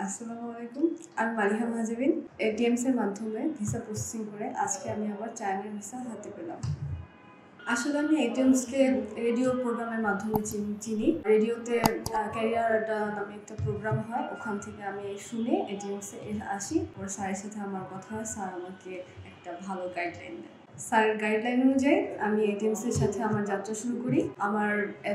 আসসালামু আলাইকুম। আমি মালিহা মাহজাবিন। এটিএমস এর মাধ্যমে ভিসা প্রসেসিং করে আজকে আমি আবার চায়নার ভিসা হাতে পেলাম। আসলে আমি এটিএমসকে রেডিও প্রোগ্রামের মাধ্যমে চিনি। রেডিওতে ক্যারিয়ার আড্ডা নামে একটা প্রোগ্রাম হয়, ওখান থেকে আমি শুনে এটিএমসে আসি। ওর স্যারের সাথে আমার কথা হয়, স্যার আমাকে একটা ভালো গাইডলাইন দেয়। স্যারের গাইডলাইন অনুযায়ী আমি এটিএমসের সাথে আমার যাত্রা শুরু করি। আমার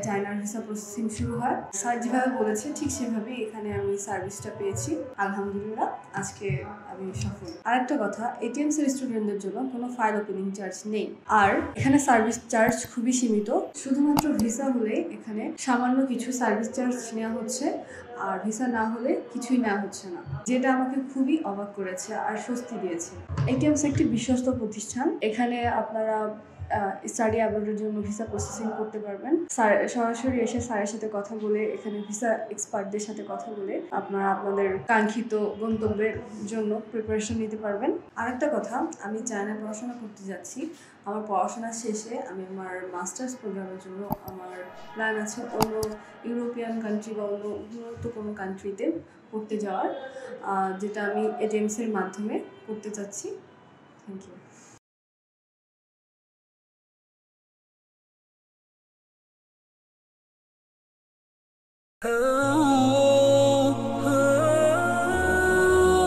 চায়নার ভিসা প্রসেসিং শুরু হয়। স্যার যেভাবে বলেছে ঠিক সেভাবেই এখানে আমি সার্ভিসটা পেয়েছি। আলহামদুলিল্লাহ, আজকে আমি সফল। আরেকটা কথা, এটিএমস এর স্টুডেন্টদের জন্য কোনো ফাইল ওপেনিং চার্জ নেই, আর এখানে সার্ভিস চার্জ খুবই সীমিত। শুধুমাত্র ভিসা হলে এখানে সামান্য কিছু সার্ভিস চার্জ নেওয়া হচ্ছে, আর ভিসা না হলে কিছুই নেওয়া হচ্ছে না, যেটা আমাকে খুবই অবাক করেছে আর স্বস্তি দিয়েছে। এটিএমস একটি বিশ্বস্ত প্রতিষ্ঠান। এখানে আপনারা স্টাডি অ্যাবরডের জন্য ভিসা প্রসেসিং করতে পারবেন। সরাসরি এসে স্যারের সাথে কথা বলে, এখানে ভিসা এক্সপার্টদের সাথে কথা বলে আপনারা আপনাদের কাঙ্ক্ষিত গন্তব্যের জন্য প্রিপারেশন নিতে পারবেন। আরেকটা কথা, আমি চায়নায় পড়াশোনা করতে যাচ্ছি। আমার পড়াশোনা শেষে আমি আমার মাস্টার্স প্রোগ্রামের জন্য আমার প্ল্যান আছে অন্য ইউরোপিয়ান কান্ট্রি বা অন্য উন্নত কোনো কান্ট্রিতে পড়তে যাওয়ার, যেটা আমি এটিএমসের মাধ্যমে করতে চাচ্ছি। Thank you.